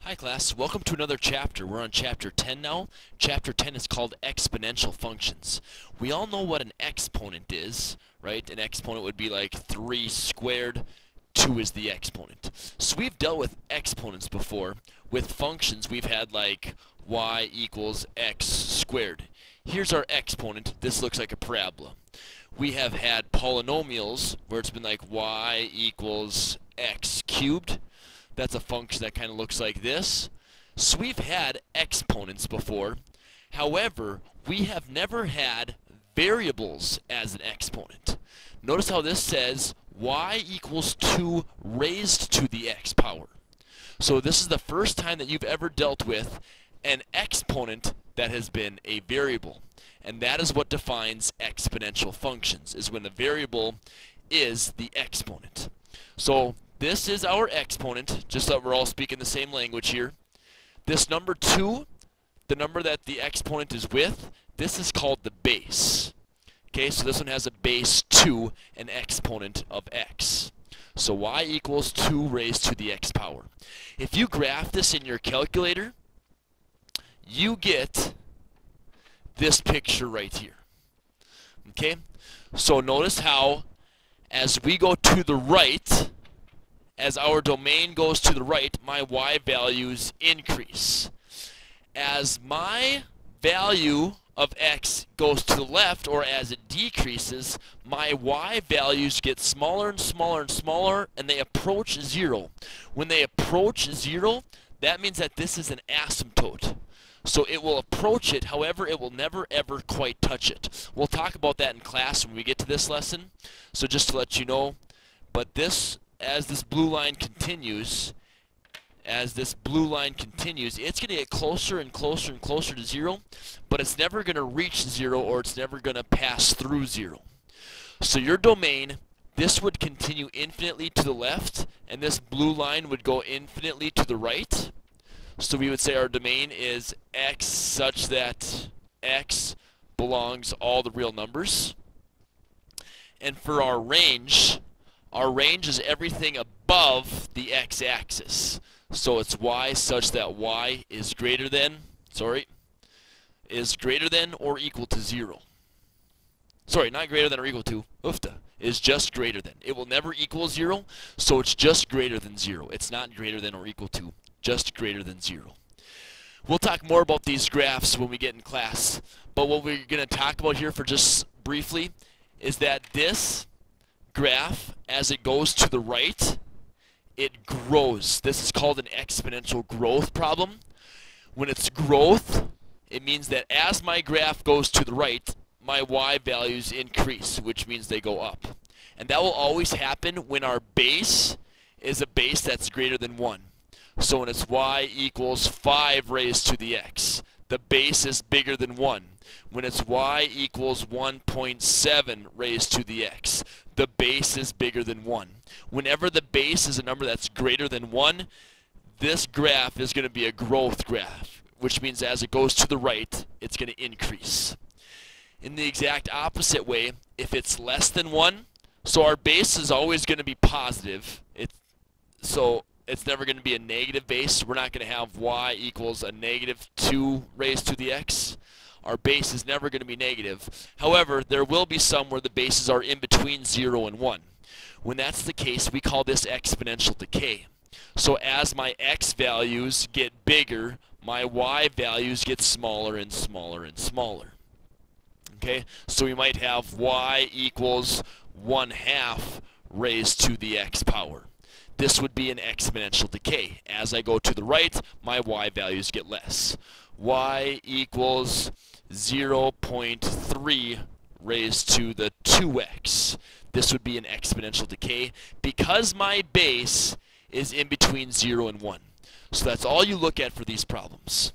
Hi class, welcome to another chapter. We're on chapter 10 now. Chapter 10 is called exponential functions. We all know what an exponent is, right? An exponent would be like 3 squared, 2 is the exponent. So we've dealt with exponents before. With functions we've had like y equals x squared. Here's our exponent. This looks like a parabola. We have had polynomials where it's been like y equals x cubed. That's a function that kind of looks like this. So we've had exponents before. However, we have never had variables as an exponent. Notice how this says y equals 2 raised to the x power. So this is the first time that you've ever dealt with an exponent that has been a variable. And that is what defines exponential functions, is when the variable is the exponent. So this is our exponent, just so we're all speaking the same language here. This number 2, the number that the exponent is with, this is called the base. Okay, so this one has a base 2, an exponent of x. So y equals 2 raised to the x power. If you graph this in your calculator, you get this picture right here. Okay, so notice how as we go to the right, as our domain goes to the right, my y values increase. As my value of x goes to the left, or as it decreases, my y values get smaller and smaller and smaller, and they approach 0. When they approach 0, that means that this is an asymptote. So it will approach it, however, it will never ever quite touch it. We'll talk about that in class when we get to this lesson. So just to let you know, but this, as this blue line continues, it's going to get closer and closer and closer to 0, but it's never going to reach 0, or it's never going to pass through 0. So your domain, this would continue infinitely to the left, and this blue line would go infinitely to the right. So we would say our domain is x such that x belongs all the real numbers. And for our range is everything above the x-axis. So it's y such that y is greater than or equal to 0. Sorry, not greater than or equal to, is just greater than. It will never equal 0, so it's just greater than 0. It's not greater than or equal to, just greater than 0. We'll talk more about these graphs when we get in class, but what we're going to talk about here for just briefly is that this graph, as it goes to the right, it grows. This is called an exponential growth problem. When it's growth, it means that as my graph goes to the right, my y values increase, which means they go up. And that will always happen when our base is a base that's greater than 1. So when it's y equals 5 raised to the x, the base is bigger than 1. When it's y equals 1.7 raised to the x, the base is bigger than 1. Whenever the base is a number that's greater than 1, this graph is going to be a growth graph, which means as it goes to the right, it's going to increase. In the exact opposite way, if it's less than 1, so our base is always going to be positive. So it's never going to be a negative base. We're not going to have y equals a negative 2 raised to the x. Our base is never going to be negative. However, there will be some where the bases are in between 0 and 1. When that's the case, we call this exponential decay. So as my x values get bigger, my y values get smaller and smaller and smaller. Okay, so we might have y equals 1/2 raised to the x power. This would be an exponential decay. As I go to the right, my y values get less. Y equals 0.3 raised to the 2x. This would be an exponential decay because my base is in between 0 and 1. So that's all you look at for these problems.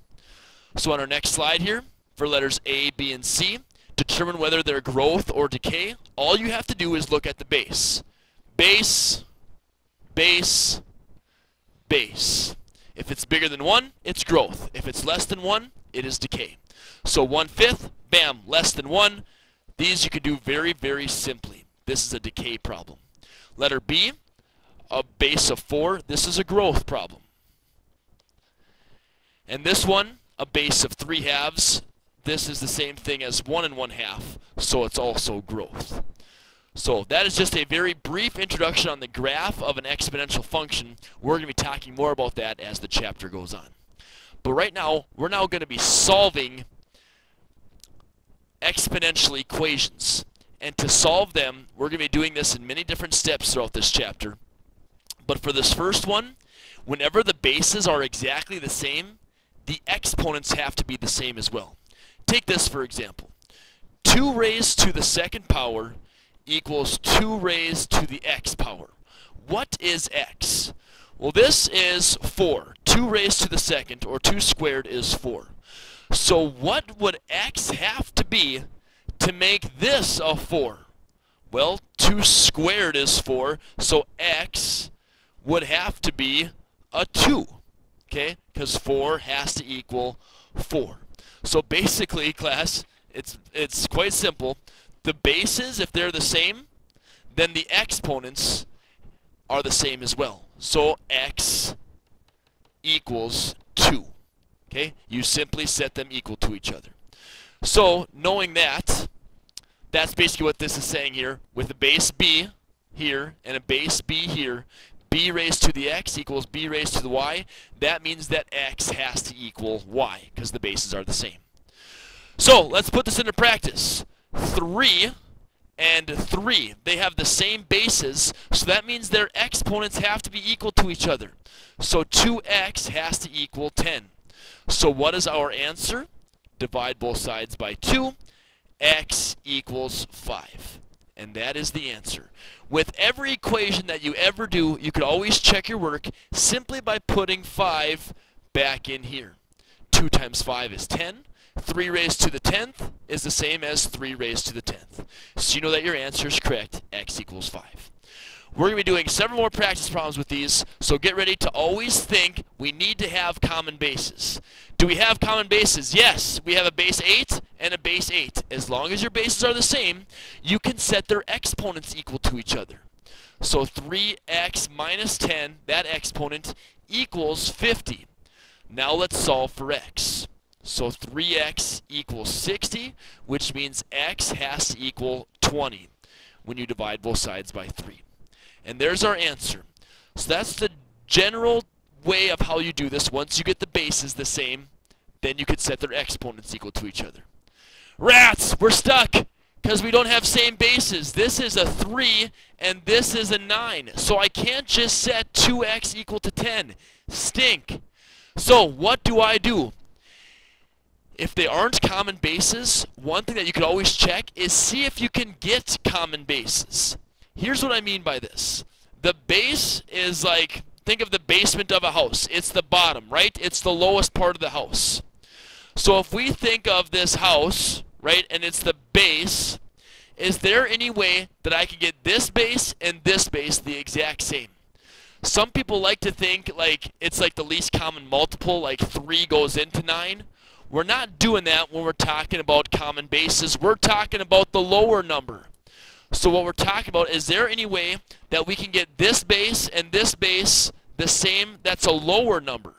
So on our next slide here, for letters A, B, and C, determine whether they're growth or decay. All you have to do is look at the base. Base, base, base. If it's bigger than 1, it's growth. If it's less than 1, it is decay. So 1/5, bam, less than 1. These you can do very, very simply. This is a decay problem. Letter B, a base of 4. This is a growth problem. And this one, a base of 3/2. This is the same thing as 1 1/2, so it's also growth. So that is just a very brief introduction on the graph of an exponential function. We're going to be talking more about that as the chapter goes on. But right now, we're now going to be solving exponential equations. And to solve them, we're going to be doing this in many different steps throughout this chapter. But for this first one, whenever the bases are exactly the same, the exponents have to be the same as well. Take this for example. 2 raised to the second power equals 2 raised to the x power. What is x? Well, this is 4. 2 raised to the second, or 2 squared, is 4. So what would x have to be to make this a 4? Well, 2 squared is 4, so x would have to be a 2, okay? Because 4 has to equal 4. So basically, class, it's quite simple. The bases, if they're the same, then the exponents are the same as well. So x equals 2. Okay? You simply set them equal to each other. So, knowing that, that's basically what this is saying here. With a base b here and a base b here, b raised to the x equals b raised to the y. That means that x has to equal y, because the bases are the same. So, let's put this into practice. 3 and 3, they have the same bases, so that means their exponents have to be equal to each other. So 2x has to equal 10. So what is our answer? Divide both sides by 2. X equals 5. And that is the answer. With every equation that you ever do, you could always check your work simply by putting 5 back in here. 2 times 5 is 10. 3 raised to the 10th is the same as 3 raised to the 10th. So you know that your answer is correct. X equals 5. We're going to be doing several more practice problems with these, so get ready to always think we need to have common bases. Do we have common bases? Yes, we have a base 8 and a base 8. As long as your bases are the same, you can set their exponents equal to each other. So 3x minus 10, that exponent, equals 50. Now let's solve for x. So 3x equals 60, which means x has to equal 20 when you divide both sides by 3. And there's our answer. So that's the general way of how you do this. Once you get the bases the same, then you could set their exponents equal to each other. Rats! We're stuck because we don't have same bases. This is a 3 and this is a 9. So I can't just set 2x equal to 10. Stink. So what do I do? If they aren't common bases, one thing that you could always check is see if you can get common bases. Here's what I mean by this. The base is like, think of the basement of a house. It's the bottom, right? It's the lowest part of the house. So if we think of this house, right, and it's the base, is there any way that I can get this base and this base the exact same? Some people like to think like it's like the least common multiple, like 3 goes into 9. We're not doing that when we're talking about common bases. We're talking about the lower number. So what we're talking about, is there any way that we can get this base and this base the same that's a lower number?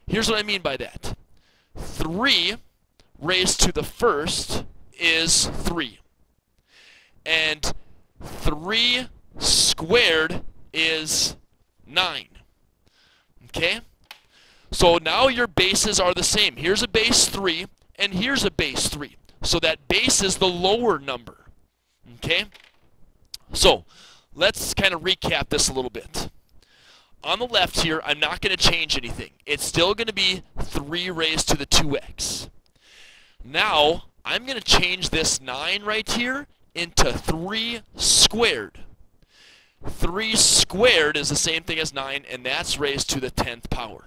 Here's what I mean by that. 3 raised to the first is 3. And 3 squared is 9. Okay? So now your bases are the same. Here's a base 3, and here's a base 3. So that base is the lower number. Okay? So, let's kind of recap this a little bit. On the left here, I'm not going to change anything. It's still going to be 3 raised to the 2x. Now, I'm going to change this 9 right here into 3 squared. 3 squared is the same thing as 9, and that's raised to the 10th power.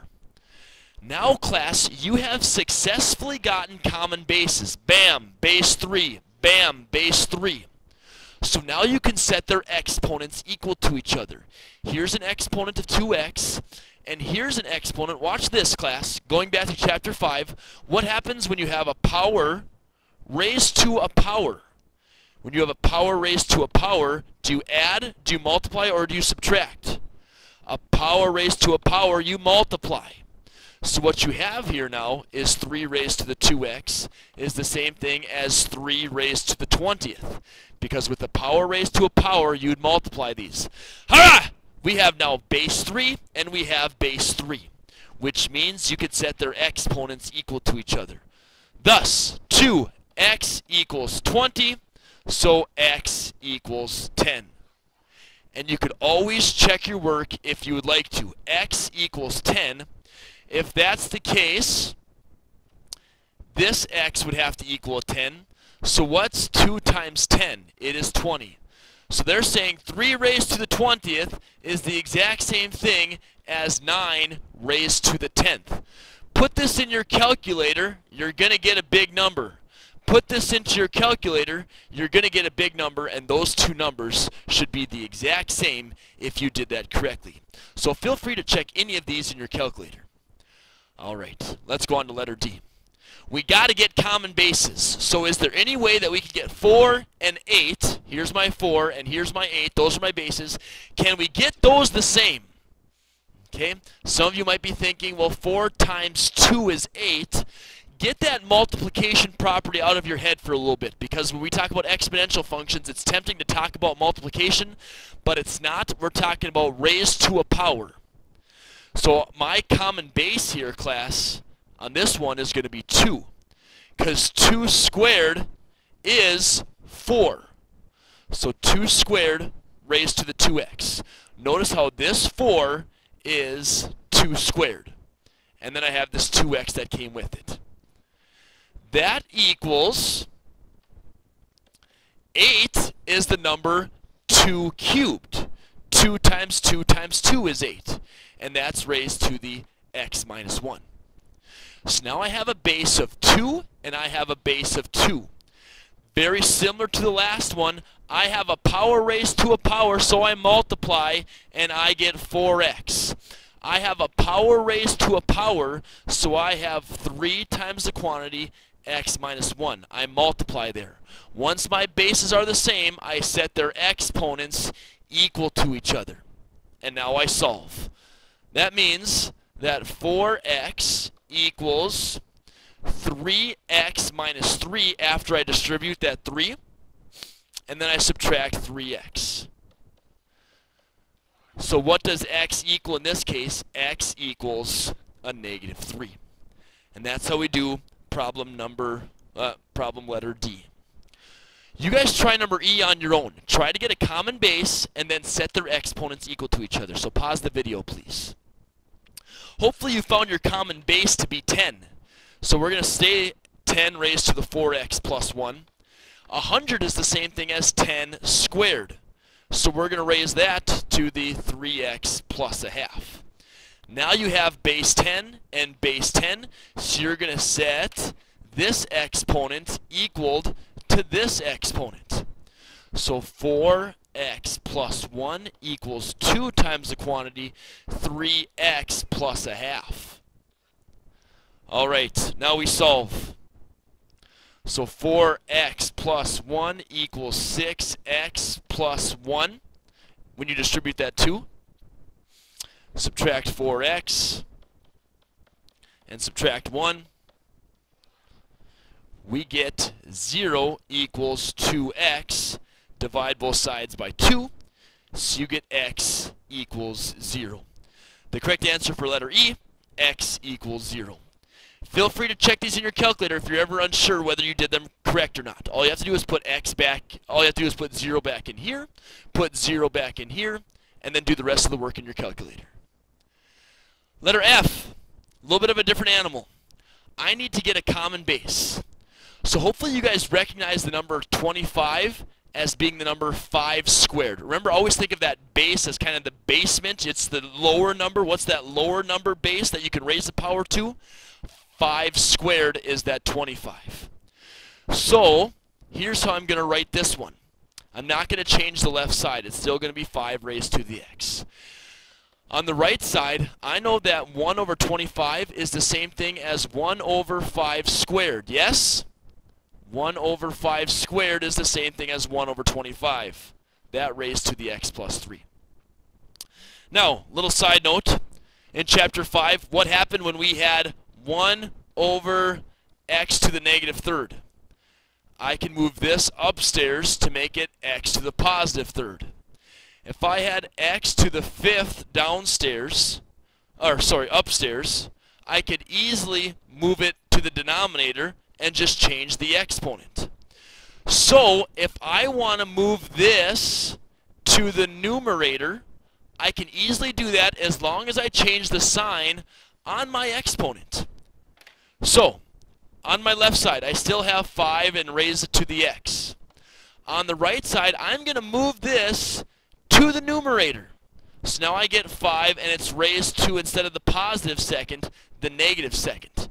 Now, class, you have successfully gotten common bases. Bam, base 3. Bam, base 3. So now you can set their exponents equal to each other. Here's an exponent of 2x, and here's an exponent. Watch this, class. Going back to chapter 5, what happens when you have a power raised to a power? When you have a power raised to a power, do you add, do you multiply, or do you subtract? A power raised to a power, you multiply. So what you have here now is 3 raised to the 2x is the same thing as 3 raised to the 20th. Because with the power raised to a power, you'd multiply these. Hurrah! We have now base 3 and we have base 3, which means you could set their exponents equal to each other. Thus, 2x equals 20, so x equals 10. And you could always check your work if you would like to. X equals 10. If that's the case, this x would have to equal 10. So what's 2 times 10? It is 20. So they're saying 3 raised to the 20th is the exact same thing as 9 raised to the 10th. Put this in your calculator, you're going to get a big number. Put this into your calculator, you're going to get a big number, and those two numbers should be the exact same if you did that correctly. So feel free to check any of these in your calculator. All right, let's go on to letter D. We got to get common bases. So is there any way that we can get 4 and 8? Here's my 4 and here's my 8. Those are my bases. Can we get those the same? Okay, some of you might be thinking, well, 4 times 2 is 8. Get that multiplication property out of your head for a little bit, because when we talk about exponential functions, it's tempting to talk about multiplication, but it's not. We're talking about raised to a power. So my common base here, class, on this one is going to be 2, because 2 squared is 4. So 2 squared raised to the 2x. Notice how this 4 is 2 squared. And then I have this 2x that came with it. That equals 8 is the number 2 cubed. 2 times 2 times 2 is 8. And that's raised to the x minus 1. So now I have a base of 2 and I have a base of 2. Very similar to the last one, I have a power raised to a power, so I multiply and I get 4x. I have a power raised to a power, so I have 3 times the quantity x minus 1. I multiply there. Once my bases are the same, I set their exponents equal to each other. And now I solve. That means that 4x equals 3x minus 3 after I distribute that 3. And then I subtract 3x. So what does x equal in this case? X equals a negative 3. And that's how we do problem letter D. You guys try number E on your own. Try to get a common base and then set their exponents equal to each other. So pause the video, please. Hopefully you found your common base to be 10. So we're going to say 10 raised to the 4x plus 1. 100 is the same thing as 10 squared. So we're going to raise that to the 3x plus a half. Now you have base 10 and base 10, so you're going to set this exponent equal to this exponent. So 4x plus 1 equals 2 times the quantity 3x plus a half. All right, now we solve. So 4x plus 1 equals 6x plus 1. When you distribute that 2, subtract 4x and subtract 1. We get 0 equals 2x. Divide both sides by 2, so you get x equals 0. The correct answer for letter E, x equals 0. Feel free to check these in your calculator if you're ever unsure whether you did them correct or not. All you have to do is put x back. All you have to do is put 0 back in here, put 0 back in here, and then do the rest of the work in your calculator. Letter F, a little bit of a different animal. I need to get a common base. So hopefully you guys recognize the number 25 as being the number 5 squared. Remember, always think of that base as kind of the basement. It's the lower number. What's that lower number base that you can raise the power to? 5 squared is that 25. So here's how I'm going to write this one. I'm not going to change the left side. It's still going to be 5 raised to the x. On the right side, I know that 1 over 25 is the same thing as 1 over 5 squared. Yes? 1 over 5 squared is the same thing as 1 over 25. That raised to the x plus 3. Now, little side note. in chapter 5, what happened when we had 1 over x to the negative third? I can move this upstairs to make it x to the positive third. If I had x to the fifth downstairs, upstairs, I could easily move it to the denominator and just change the exponent. So if I want to move this to the numerator, I can easily do that as long as I change the sign on my exponent. So on my left side, I still have 5 and raise it to the x. On the right side, I'm going to move this to the numerator. So now I get 5, and it's raised to, instead of the positive second, the negative second.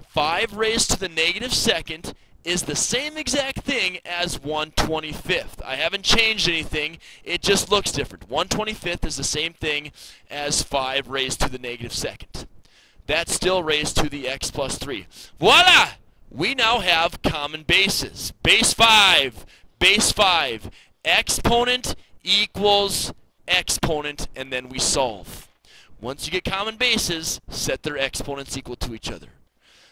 5 raised to the negative second is the same exact thing as 1/25th. I haven't changed anything. It just looks different. 1/25th is the same thing as 5 raised to the negative second. That's still raised to the x plus 3. Voila! We now have common bases. Base 5, base 5. Exponent equals exponent, and then we solve. Once you get common bases, set their exponents equal to each other.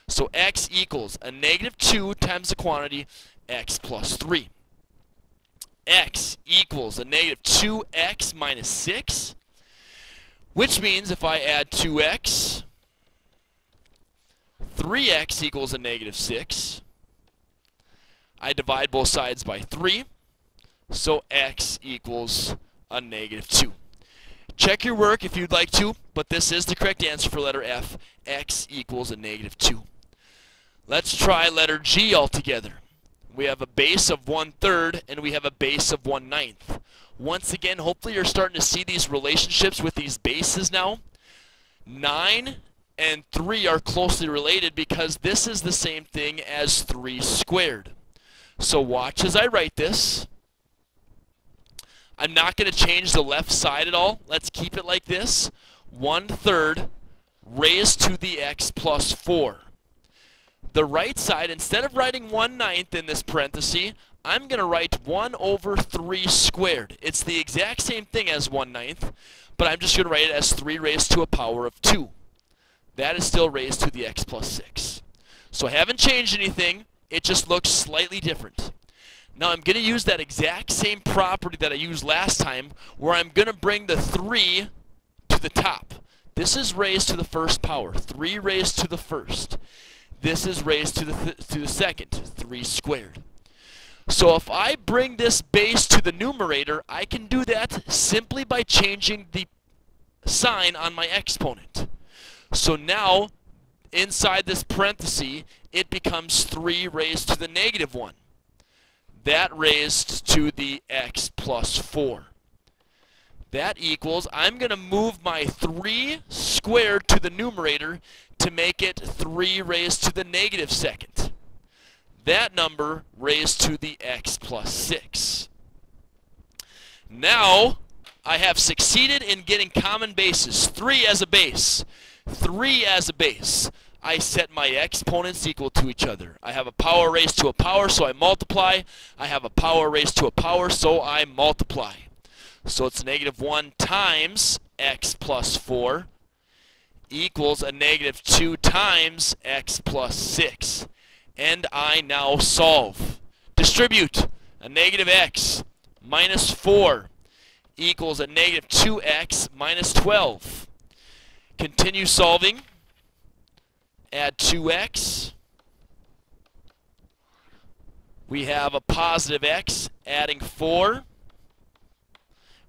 So x equals a negative 2 times the quantity x plus 3. X equals a negative 2x minus 6, which means if I add 2x, 3x equals a negative 6. I divide both sides by 3, so x equals a negative 2. Check your work if you'd like to, but this is the correct answer for letter F. X equals a negative 2. Let's try letter G altogether. We have a base of 1/3 and we have a base of 1/9. Once again, hopefully you're starting to see these relationships with these bases now. 9 and 3 are closely related because this is the same thing as 3 squared. So watch as I write this. I'm not going to change the left side at all. Let's keep it like this. 1/3 raised to the x plus 4. The right side, instead of writing 1/9 in this parenthesis, I'm going to write 1 over 3 squared. It's the exact same thing as 1/9, but I'm just going to write it as 3 raised to a power of 2. That is still raised to the x plus 6. So I haven't changed anything. It just looks slightly different. Now I'm going to use that exact same property that I used last time, where I'm going to bring the 3 to the top. This is raised to the first power, 3 raised to the first. This is raised to the second, 3 squared. So if I bring this base to the numerator, I can do that simply by changing the sign on my exponent. So now, inside this parenthesis, it becomes 3 raised to the negative 1. That raised to the x plus 4. That equals, I'm going to move my 3 squared to the numerator to make it 3 raised to the negative second. That number raised to the x plus 6. Now, I have succeeded in getting common bases. 3 as a base. 3 as a base. I set my exponents equal to each other. I have a power raised to a power, so I multiply. I have a power raised to a power, so I multiply. So it's negative 1 times x plus 4 equals a negative 2 times x plus 6. And I now solve. Distribute. A negative x minus 4 equals a negative 2x minus 12. Continue solving. Add 2x. We have a positive x. Adding 4.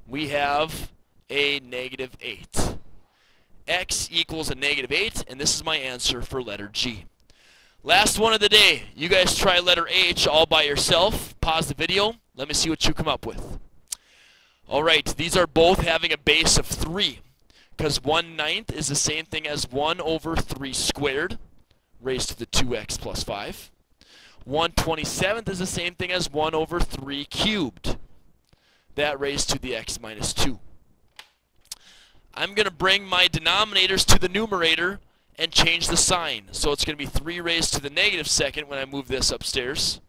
We have a negative 8. X equals a negative 8, and this is my answer for letter G. Last one of the day. You guys try letter H all by yourself. Pause the video. Let me see what you come up with. Alright, these are both having a base of 3. Because 1/9 is the same thing as 1 over 3 squared, raised to the 2x plus 5. 1/27 is the same thing as 1 over 3 cubed. That raised to the x minus 2. I'm going to bring my denominators to the numerator and change the sign. So it's going to be 3 raised to the negative second when I move this upstairs,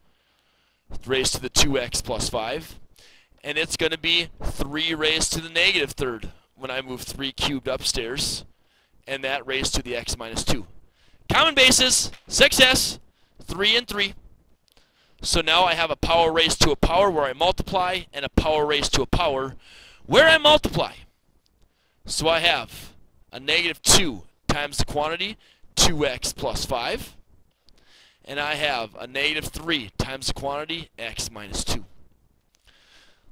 raised to the 2x plus 5. And it's going to be 3 raised to the negative third when I move 3 cubed upstairs, and that raised to the x minus 2. Common bases, success, 3 and 3. So now I have a power raised to a power where I multiply and a power raised to a power where I multiply. So I have a negative 2 times the quantity, 2x plus 5. And I have a negative 3 times the quantity, x minus 2.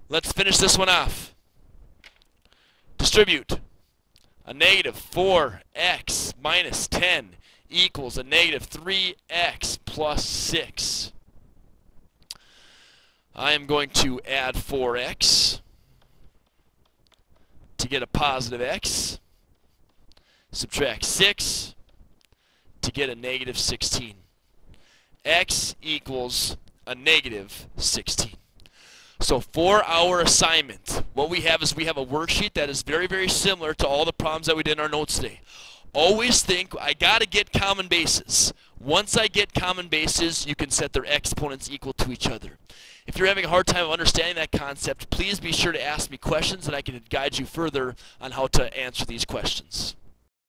Let's finish this one off. Distribute. A negative 4x minus 10 equals a negative 3x plus 6. I am going to add 4x to get a positive x. Subtract 6 to get a negative 16. X equals a negative 16. So for our assignment, what we have is we have a worksheet that is very, very similar to all the problems that we did in our notes today. Always think, I got to get common bases. Once I get common bases, you can set their exponents equal to each other. If you're having a hard time of understanding that concept, please be sure to ask me questions and I can guide you further on how to answer these questions.